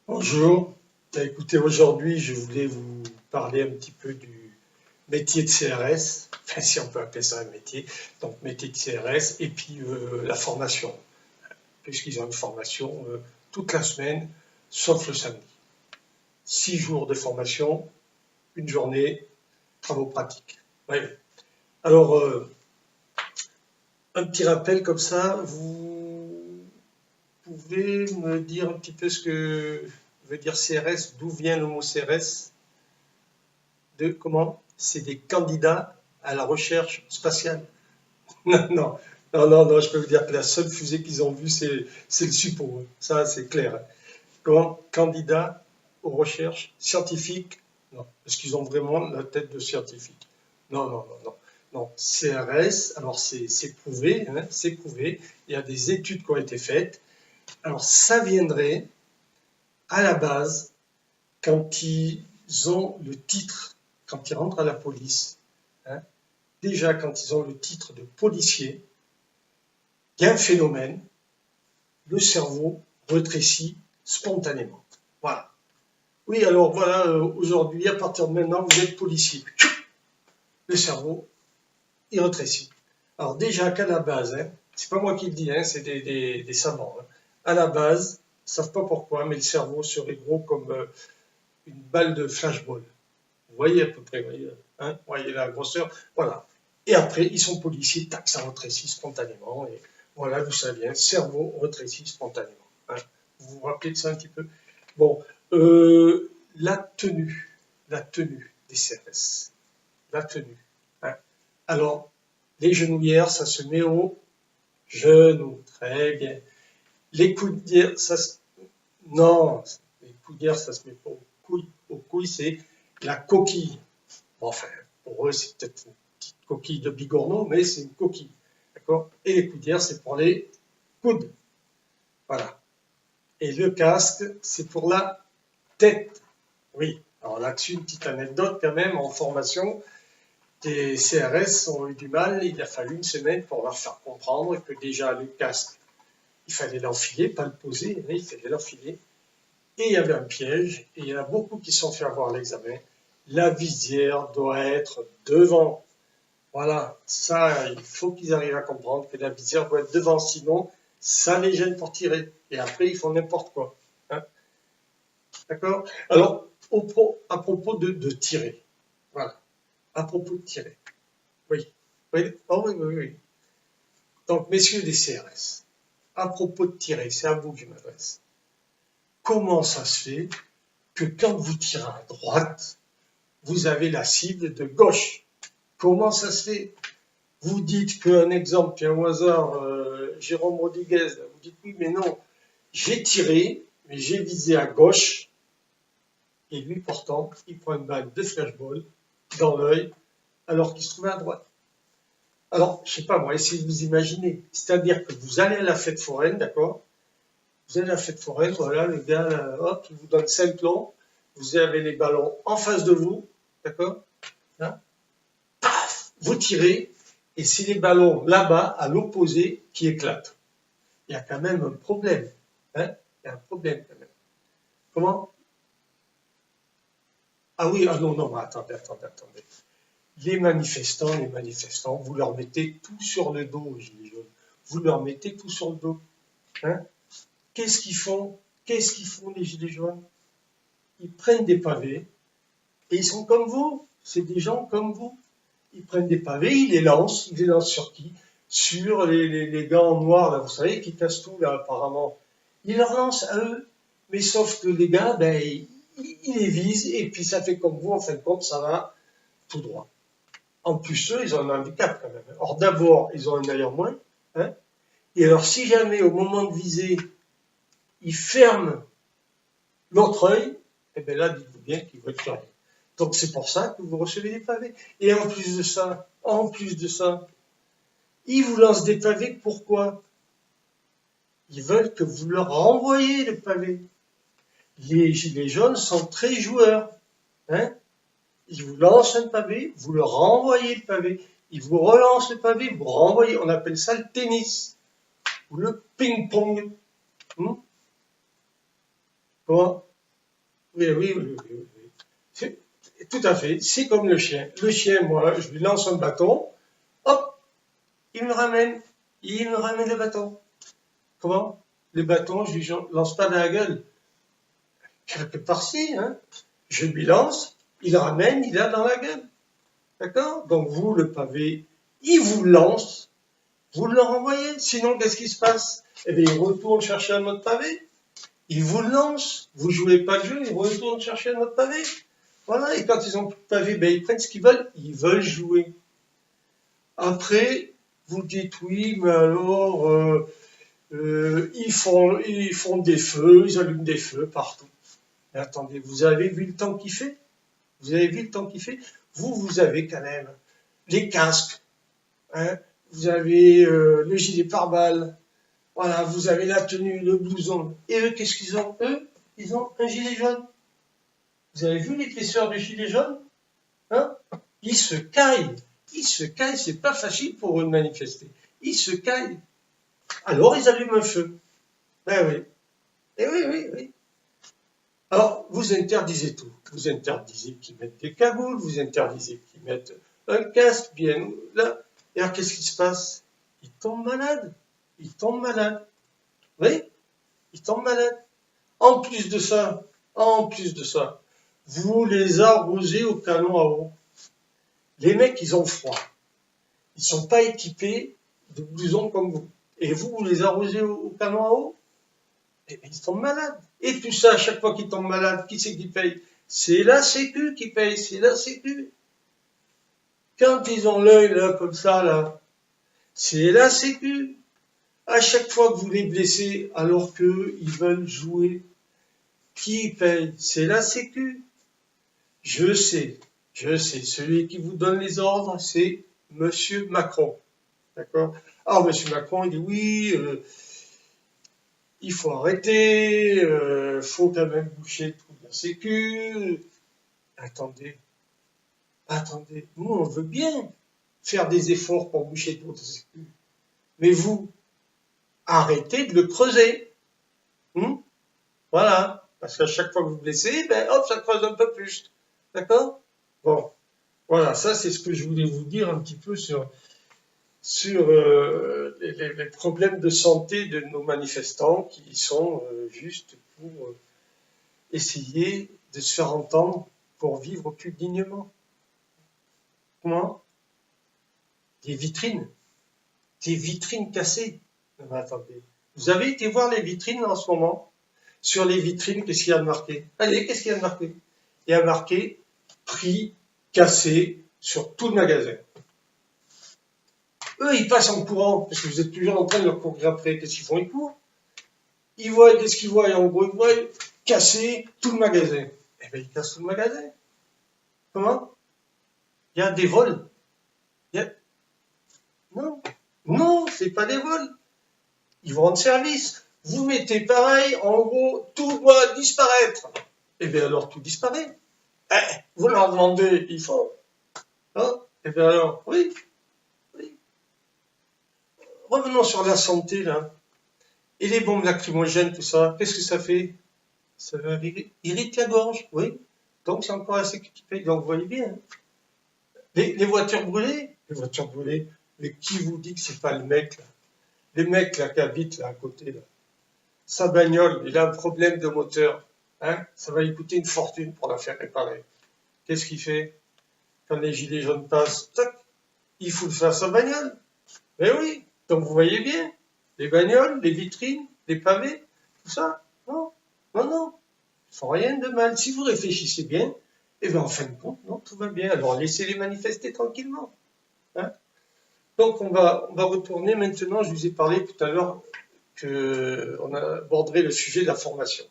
Bonjour. Écoutez, aujourd'hui, je voulais vous parler un petit peu du métier de CRS, enfin, si on peut appeler ça un métier, donc métier de CRS, et puis la formation, puisqu'ils ont une formation toute la semaine, sauf le samedi. 6 jours de formation, une journée, travaux pratiques. Ouais. Alors, un petit rappel comme ça, vous pouvez me dire un petit peu ce que veut dire CRS, d'où vient le mot CRS? De comment? C'est des candidats à la recherche spatiale. Non, non, non, non, non, je peux vous dire que la seule fusée qu'ils ont vue, c'est le Support. Ça, c'est clair. Comment? Candidats aux recherches scientifiques. Non, parce qu'ils ont vraiment la tête de scientifique. Non, non, non, non. Non, CRS, alors c'est prouvé, hein, c'est prouvé. Il y a des études qui ont été faites. Alors, ça viendrait à la base quand ils ont le titre, quand ils rentrent à la police, hein, déjà quand ils ont le titre de policier, il y a un phénomène, le cerveau rétrécit spontanément. Voilà. Oui, alors voilà, aujourd'hui, à partir de maintenant, vous êtes policier. Le cerveau, il rétrécit. Alors déjà qu'à la base, hein, c'est pas moi qui le dis, hein, c'est des savants. Hein, à la base, ils ne savent pas pourquoi, mais le cerveau serait gros comme une balle de flashball. Vous voyez à peu près, vous voyez la grosseur, voilà. Et après, ils sont policiers, tac, ça rétrécit spontanément. Et voilà d'où ça vient, cerveau rétrécit spontanément. Hein. Vous vous rappelez de ça un petit peu? Bon, la tenue des CRS, la tenue. Hein. Alors, les genouillères, ça se met au genou, très bien. Les coudières, ça se... Non, les coudières, ça se met pas aux couilles. Aux couilles, c'est la coquille. Enfin, pour eux, c'est peut-être une petite coquille de bigorneau, mais c'est une coquille. D'accord? Et les coudières, c'est pour les coudes. Voilà. Et le casque, c'est pour la tête. Oui. Alors là-dessus, une petite anecdote quand même, en formation, les CRS ont eu du mal, il a fallu une semaine pour leur faire comprendre que déjà le casque, il fallait l'enfiler, pas le poser, mais il fallait l'enfiler. Et il y avait un piège, et il y en a beaucoup qui se sont fait avoir l'examen. La visière doit être devant. Voilà, ça, il faut qu'ils arrivent à comprendre que la visière doit être devant, sinon, ça les gêne pour tirer. Et après, ils font n'importe quoi. Hein. D'accord? Alors, à propos de tirer, voilà, à propos de tirer, oui. Oui, oh oui, oui, oui. Donc, messieurs des CRS, à propos de tirer, c'est à vous que je m'adresse. Comment ça se fait que quand vous tirez à droite, vous avez la cible de gauche? Comment ça se fait? Vous dites qu'un exemple, puis au hasard, Jérôme Rodriguez, vous dites oui, mais non, j'ai tiré, mais j'ai visé à gauche, et lui, pourtant, il prend une balle de flashball dans l'œil, alors qu'il se trouvait à droite. Alors, je ne sais pas, moi, essayez de vous imaginer. C'est-à-dire que vous allez à la fête foraine, d'accord? Vous allez à la fête foraine, voilà, le gars, là, hop, il vous donne 5 plombs, vous avez les ballons en face de vous, d'accord? Hein. Paf, vous tirez, et c'est les ballons là-bas, à l'opposé, qui éclatent. Il y a quand même un problème. Hein, il y a un problème quand même. Comment? Ah oui, ah non, non, attendez, attendez, attendez. Les manifestants, vous leur mettez tout sur le dos, gilets jaunes. Vous leur mettez tout sur le dos. Hein. Qu'est-ce qu'ils font? Qu'est-ce qu'ils font, les gilets jaunes? Ils prennent des pavés, et ils sont comme vous. C'est des gens comme vous. Ils prennent des pavés, ils les lancent. Ils les lancent sur qui? Sur les gars en noir, là, vous savez, qui cassent tout, là, apparemment. Ils leur lancent à eux. Mais sauf que les gars, ben, ils les visent, et puis ça fait comme vous, en fin de compte, ça va tout droit. En plus, eux, ils ont un handicap quand même. Or, d'abord, ils ont un œil en moins. Hein, et alors, si jamais, au moment de viser, ils ferment l'autre œil, eh bien là, dites-vous bien qu'ils vont être rien. Donc, c'est pour ça que vous recevez des pavés. Et en plus de ça, ils vous lancent des pavés, pourquoi? Ils veulent que vous leur renvoyiez les pavés. Les gilets jaunes sont très joueurs. Hein. Ils vous lancent un pavé, vous leur renvoyez le pavé. Ils vous relancent le pavé, vous renvoyez. On appelle ça le tennis ou le ping-pong. Comment? oui. Tout à fait. C'est comme le chien. Le chien, moi, je lui lance un bâton, hop, il me ramène. Il me ramène le bâton. Comment? Le bâton, je lui lance pas dans la gueule. Quelque part si, hein. Je lui lance, il ramène, il a dans la gueule. D'accord? Donc vous, le pavé, il vous lance, vous le renvoyez. Sinon, qu'est-ce qui se passe? Eh bien, il retourne chercher un autre pavé. Il vous lance. Vous jouez pas le jeu, il retourne chercher un autre pavé. Voilà, et quand ils ont plus de pavé, ben, ils prennent ce qu'ils veulent. Ils veulent jouer. Après, vous dites oui, mais alors, ils font des feux, ils allument des feux partout. Mais attendez, vous avez vu le temps qu'il fait? Vous avez vu le temps qu'il fait? Vous avez quand même les casques, hein, vous avez le gilet pare-balles, voilà, vous avez la tenue, le blouson. Et eux, qu'est-ce qu'ils ont? Eux, ils ont un gilet jaune. Vous avez vu l'épaisseur du gilet jaune? Hein? Ils se caillent. Ils se caillent, c'est pas facile pour eux de manifester. Ils se caillent. Alors ils allument un feu. Ben oui. Eh oui. Alors, vous interdisez tout. Vous interdisez qu'ils mettent des cagoules, vous interdisez qu'ils mettent un casque, bien là. Et alors, qu'est-ce qui se passe? Ils tombent malades. Ils tombent malades. Oui, ils tombent malades. En plus de ça, vous les arrosez au canon à eau. Les mecs, ils ont froid. Ils ne sont pas équipés de blousons comme vous. Et vous les arrosez au canon à eau? Eh bien, ils tombent malades. Et tout ça, à chaque fois qu'ils tombent malades, qui c'est qui paye? C'est la Sécu qui paye, c'est la Sécu. Quand ils ont l'œil là, comme ça, là, c'est la Sécu. À chaque fois que vous les blessez, alors qu'ils veulent jouer, qui paye? C'est la Sécu. Je sais, celui qui vous donne les ordres, c'est Monsieur Macron. D'accord? Alors, Monsieur Macron, il dit oui, il faut arrêter, faut quand même boucher le trou de la Sécu. Attendez, nous on veut bien faire des efforts pour boucher le trou de la Sécu. Mais vous, arrêtez de le creuser. Voilà, parce qu'à chaque fois que vous blessez, ben hop, ça creuse un peu plus. D'accord? Bon, voilà, ça c'est ce que je voulais vous dire un petit peu sur les problèmes de santé de nos manifestants qui sont juste pour essayer de se faire entendre pour vivre plus dignement. Comment? Des vitrines cassées. Non, mais attendez, vous avez été voir les vitrines en ce moment? Sur les vitrines, qu'est-ce qu'il y a de marqué? Allez, qu'est-ce qu'il y a de marqué? Il y a marqué prix cassé sur tout le magasin. Eux, ils passent en courant, parce que vous êtes toujours en train de leur courir après. Qu'est-ce qu'ils font? Ils courent. Ils voient, qu'est-ce qu'ils voient? En gros, ils voient casser tout le magasin. Eh bien, ils cassent tout le magasin. Comment? Il y a des vols. Non, c'est pas des vols. Ils vont rendre service. Vous mettez pareil, en gros, tout doit disparaître. Eh bien, alors, tout disparaît. Vous leur demandez, ils font. Hein? Eh bien, alors, oui. Revenons sur la santé, là. Et les bombes lacrymogènes, tout ça, qu'est-ce que ça fait? Ça va irrite la gorge, oui. Donc c'est encore assez qui paye. Donc vous voyez bien. Hein. Les voitures brûlées, mais qui vous dit que c'est pas le mec là? Les mecs là qui habitent là à côté là. Sa bagnole, il a un problème de moteur. Hein, ça va lui coûter une fortune pour la faire réparer. Qu'est-ce qu'il fait? Quand les gilets jaunes passent, tac, il faut le faire sa bagnole. Mais oui, donc vous voyez bien, les bagnoles, les vitrines, les pavés, tout ça, non, ils font rien de mal. Si vous réfléchissez bien, eh bien en fin de compte, non, tout va bien. Alors laissez-les manifester tranquillement. Hein. Donc on va retourner maintenant, je vous ai parlé tout à l'heure qu'on aborderait le sujet de la formation.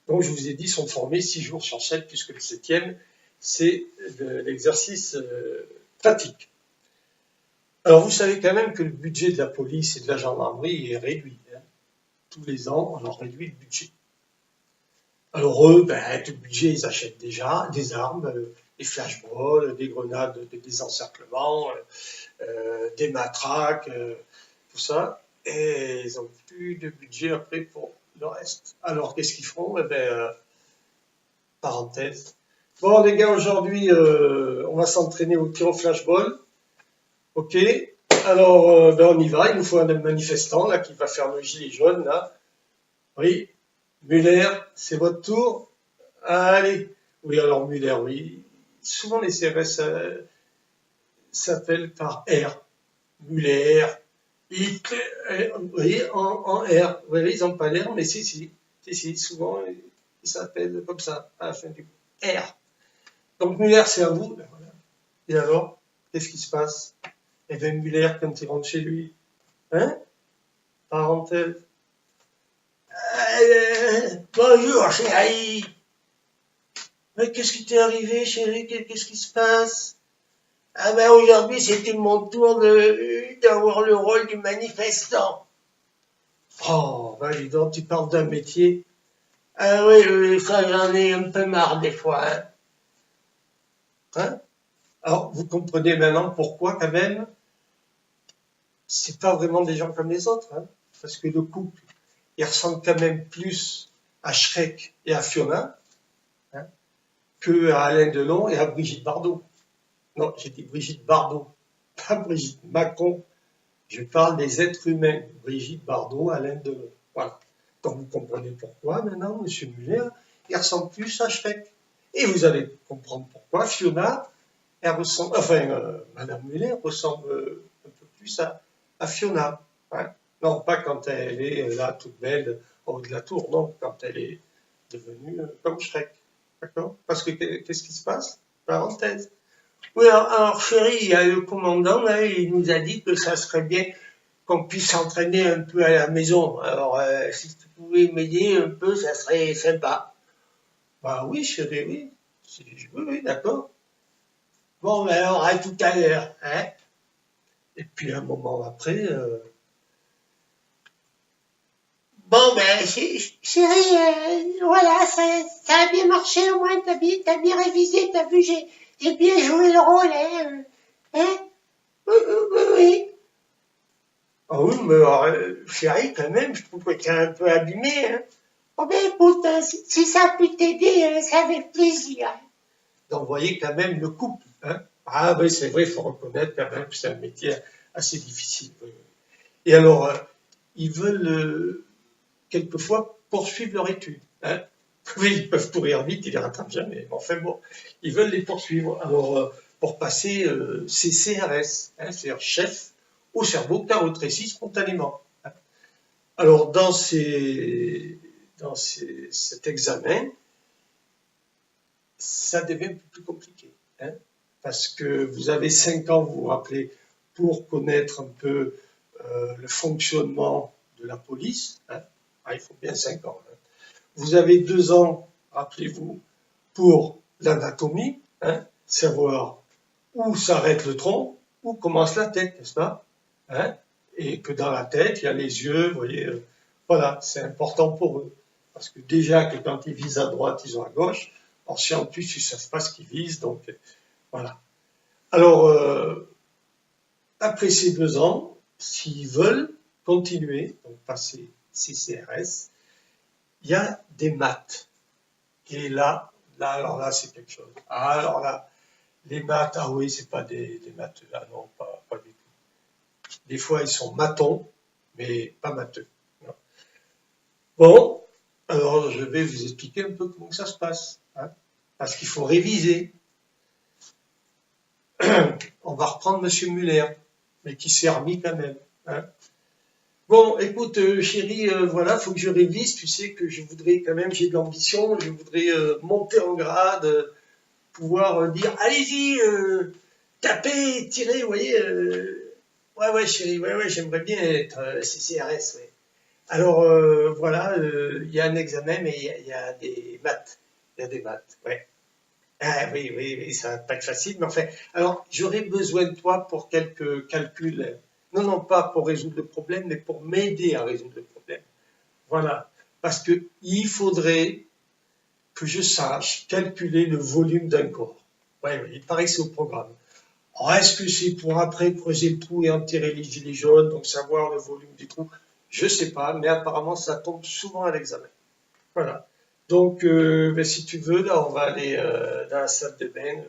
Donc je vous ai dit, ils sont formés 6 jours sur 7, puisque le 7e, c'est l'exercice pratique. Alors vous savez quand même que le budget de la police et de la gendarmerie est réduit. Hein. Tous les ans, on leur réduit le budget. Alors eux, le budget, ils achètent déjà des armes, des flashballs, des grenades de désencerclement, des matraques, tout ça. Et ils n'ont plus de budget après pour le reste. Alors qu'est-ce qu'ils font? parenthèse. Bon, les gars, aujourd'hui, on va s'entraîner au tir au flashball. Ok. Alors, ben, on y va. Il nous faut un manifestant là qui va faire le gilet jaune là. Oui. Muller, c'est votre tour. Allez. Oui, alors Muller, oui. Souvent les CRS s'appellent par R. Muller. Oui, en R. Oui, ils n'ont pas l'air, mais si, souvent ils s'appellent comme ça à la fin du R. Donc Muller, c'est à vous. Ben, voilà. Et alors, qu'est-ce qui se passe? Eh bien, Muller, quand il rentre chez lui, hein? Parenthèse. Bonjour, chérie. Mais qu'est-ce qui t'est arrivé, chérie? Qu'est-ce qui se passe? Ah ben aujourd'hui, c'était mon tour d'avoir le rôle du manifestant. Oh, ben dis donc, tu parles d'un métier. Ah oui, oui, ça j'en ai un peu marre des fois. Hein? Alors, vous comprenez maintenant pourquoi quand même, c'est pas vraiment des gens comme les autres. Hein? Parce que le couple, il ressemble quand même plus à Shrek et à Fiona, hein, que à Alain Delon et à Brigitte Bardot. Non, j'ai dit Brigitte Bardot, pas Brigitte Macron. Je parle des êtres humains. Brigitte Bardot, Alain Delon. Voilà. Donc vous comprenez pourquoi maintenant, M. Muller, il ressemble plus à Shrek. Et vous allez comprendre pourquoi Fiona, elle ressemble, enfin, Madame Muller ressemble un peu plus à Fiona. Hein. Non, pas quand elle est là toute belle au haut de la tour, non, quand elle est devenue comme Shrek. D'accord? Parce que qu'est-ce qui se passe? Parenthèse. Oui, alors chérie, il y a le commandant, là, il nous a dit que ça serait bien qu'on puisse s'entraîner un peu à la maison. Alors, si tu pouvais m'aider un peu, ça serait sympa. Bah oui, chérie, oui. Oui, oui, d'accord. Bon, ben alors, à tout à l'heure, hein. Et puis, un moment après, bon, ben, chérie, voilà, ça a bien marché, au moins, t'as bien révisé, t'as vu, j'ai bien joué le rôle, hein. Hein? Oui, oui, oui, oui. Ah oui, mais chérie, quand même, je trouve que t'es un peu abîmé, hein. Oh ben écoute, hein, si ça peut t'aider, c'est avec plaisir. Donc, vous voyez quand même le couple, hein. Ah oui, c'est vrai, il faut reconnaître quand même que c'est un métier assez difficile. Oui, oui. Et alors, ils veulent quelquefois poursuivre leur étude. Hein. Oui, ils peuvent courir vite, ils les rattrapent jamais. Mais enfin bon, ils veulent les poursuivre. Alors, pour passer ces CRS, hein, c'est-à-dire chef au cerveau car rétrécit spontanément. Hein. Alors, cet examen, ça devient un peu plus compliqué. Hein, parce que vous avez 5 ans, vous vous rappelez, pour connaître un peu le fonctionnement de la police. Hein. Ah, il faut bien 5 ans. Hein. Vous avez 2 ans, rappelez-vous, pour l'anatomie, hein, savoir où s'arrête le tronc, où commence la tête, n'est-ce pas? Hein, et que dans la tête, il y a les yeux, vous voyez, voilà, c'est important pour eux. Parce que déjà que quand ils visent à droite, ils ont à gauche. Alors si en plus ils ne savent pas ce qu'ils visent, donc voilà. Alors, après ces 2 ans, s'ils veulent continuer, donc passer CCRS, il y a des maths. Et alors là, c'est quelque chose. Ah, alors là, les maths, ah oui, c'est pas des maths, là, non, pas du tout. Des fois, ils sont mathons, mais pas matheux. Non. Bon, alors je vais vous expliquer un peu comment ça se passe. Hein, parce qu'il faut réviser. On va reprendre M. Muller, mais qui s'est remis quand même. Hein. Bon, écoute, chérie, voilà, faut que je révise. Tu sais que je voudrais quand même, j'ai de l'ambition, je voudrais monter en grade, pouvoir dire, allez-y, tapez, tirez, vous voyez. Ouais, ouais, chérie, ouais, ouais, j'aimerais bien être CCRS, ouais. Alors, voilà, il y a un examen, mais il y a des maths. Il y a des maths, ouais. Ah, oui, oui, oui, ça va pas être facile, mais enfin, alors, j'aurais besoin de toi pour quelques calculs. Non, non, pas pour résoudre le problème, mais pour m'aider à résoudre le problème. Voilà. Parce que il faudrait que je sache calculer le volume d'un corps. Oui, oui, il paraît que c'est au programme. Alors, est-ce que c'est pour après creuser le trou et enterrer les gilets jaunes, donc savoir le volume du trou? Je ne sais pas, mais apparemment, ça tombe souvent à l'examen. Voilà. Donc, ben, si tu veux, là, on va aller dans la salle de bain.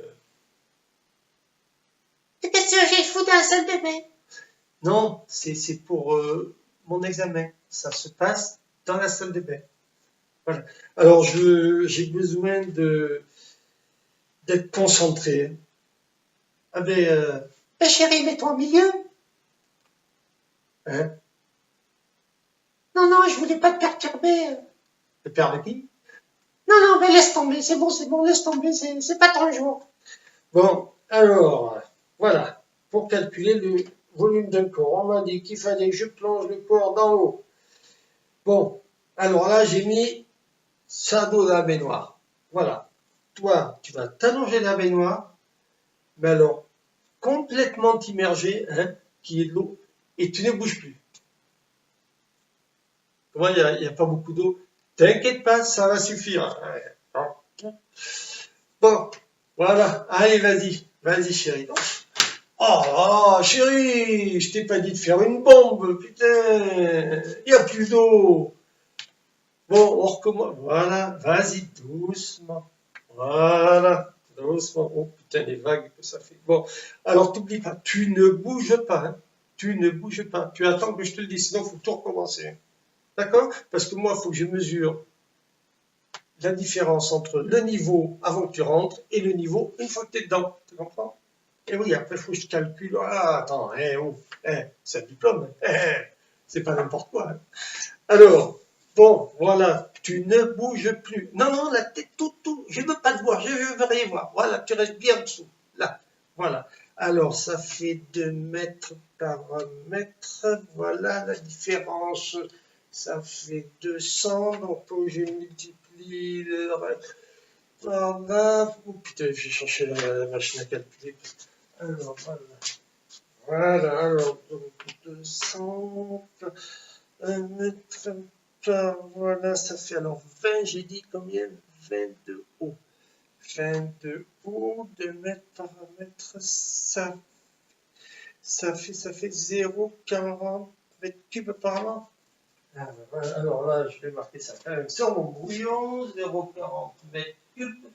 Qu'est-ce que j'ai foutu dans la salle de bain? Non, c'est pour mon examen. Ça se passe dans la salle de bain. Voilà. Alors, j'ai besoin d'être concentré. Ah ben, Chérie, mets-toi au milieu. hein, Non, non, je voulais pas te perturber. le père de qui? Non, mais laisse tomber, c'est bon, laisse tomber, c'est pas ton jour. Bon, alors, voilà. Pour calculer le volume d'un corps, on m'a dit qu'il fallait que je plonge le corps dans l'eau. Bon, alors là, j'ai mis ça dans la baignoire. Voilà. Toi, tu vas t'allonger dans la baignoire, mais alors, complètement immergé, hein, qui est de l'eau, et tu ne bouges plus. Comment il n'y a pas beaucoup d'eau? T'inquiète pas, ça va suffire. Bon, voilà. Allez, vas-y, chérie. Oh, chérie, je t'ai pas dit de faire une bombe, putain. Il n'y a plus d'eau. Bon, on recommence. Voilà, vas-y, doucement. Voilà, doucement. Oh putain, les vagues que ça fait. Bon, alors t'oublies pas, tu ne bouges pas. Hein. Tu ne bouges pas. Tu attends que je te le dise, sinon il faut tout recommencer. D'accord? Parce que moi, il faut que je mesure la différence entre le niveau avant que tu rentres et le niveau une fois que tu es dedans. Tu comprends? Et oui, après, il faut que je calcule. Ah, attends, c'est un diplôme. C'est pas n'importe quoi. Hein. Alors, bon, voilà, tu ne bouges plus. Non, la tête, tout, je ne veux pas te voir, je ne veux rien voir. Voilà, tu restes bien en dessous. Là, voilà. Alors, ça fait 2 mètres par mètre. Voilà la différence. Ça fait 200. Donc, je multiplie le reste. Voilà. Oh putain, j'ai cherché la machine à calculer. Alors, voilà. Voilà, alors, donc 200. 1 mètre par, voilà, ça fait alors 20, j'ai dit combien? 20 de haut. 20 de haut, 2 mètres par mètre, ça fait 0,40 mètres cubes par an. Alors là, je vais marquer ça quand même sur mon brouillon, 0,40 mètres cubes.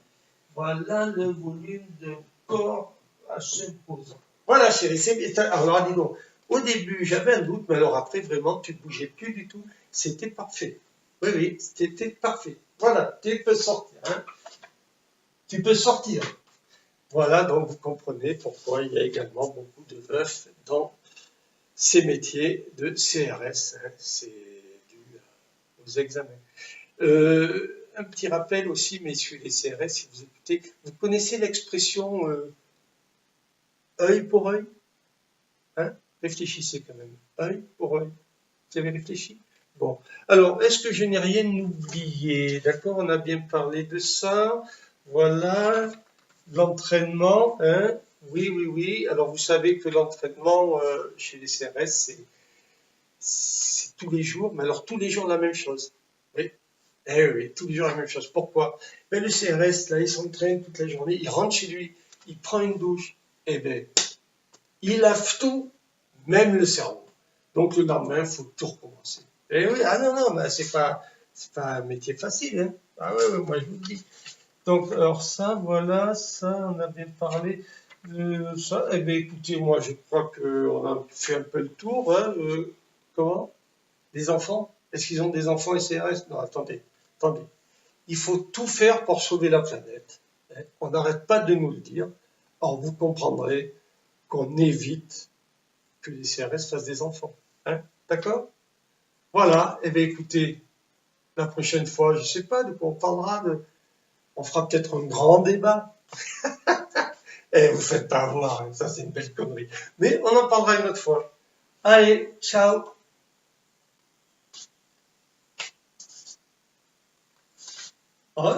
Voilà le volume de corps à supposant. Voilà, chérie, c'est bien. Alors, dis donc, au début, j'avais un doute, mais alors après, vraiment, tu ne bougeais plus du tout. C'était parfait. Oui, c'était parfait. Voilà, tu peux sortir. Hein. Tu peux sortir. Voilà, donc vous comprenez pourquoi il y a également beaucoup de veufs dans ces métiers de CRS. Hein. C'est dû aux examens. Un petit rappel aussi, messieurs les CRS, si vous écoutez, vous connaissez l'expression œil pour œil? Hein? Réfléchissez quand même. Œil pour œil. Vous avez réfléchi? Bon. Alors, est-ce que je n'ai rien oublié? D'accord, on a bien parlé de ça. Voilà. L'entraînement. Hein? Oui. Alors, vous savez que l'entraînement chez les CRS, c'est tous les jours. Mais alors, tous les jours, la même chose. Oui. Oui, tous les jours, la même chose. Pourquoi? Ben, le CRS, là, il s'entraîne toute la journée. Il rentre chez lui. Il prend une douche. Eh bien, il lave tout, même le cerveau. Donc le lendemain, il faut tout recommencer. Et oui, non, mais c'est pas un métier facile. Hein. Ah ouais, moi je vous le dis. Donc alors ça, voilà, ça, on a bien parlé de ça. Eh bien écoutez, moi je crois qu'on a fait un peu le tour. Hein. Comment? Les enfants? Est-ce qu'ils ont des enfants et CRS? Non, attendez. Il faut tout faire pour sauver la planète. Hein. On n'arrête pas de nous le dire. Alors vous comprendrez qu'on évite que les CRS fassent des enfants. Hein. D'accord? Voilà. Eh bien, écoutez, la prochaine fois, je ne sais pas de quoi on parlera. On fera peut-être un grand débat. Eh, vous ne faites pas avoir. Hein. Ça, c'est une belle connerie. Mais on en parlera une autre fois. Allez, ciao. Ouais.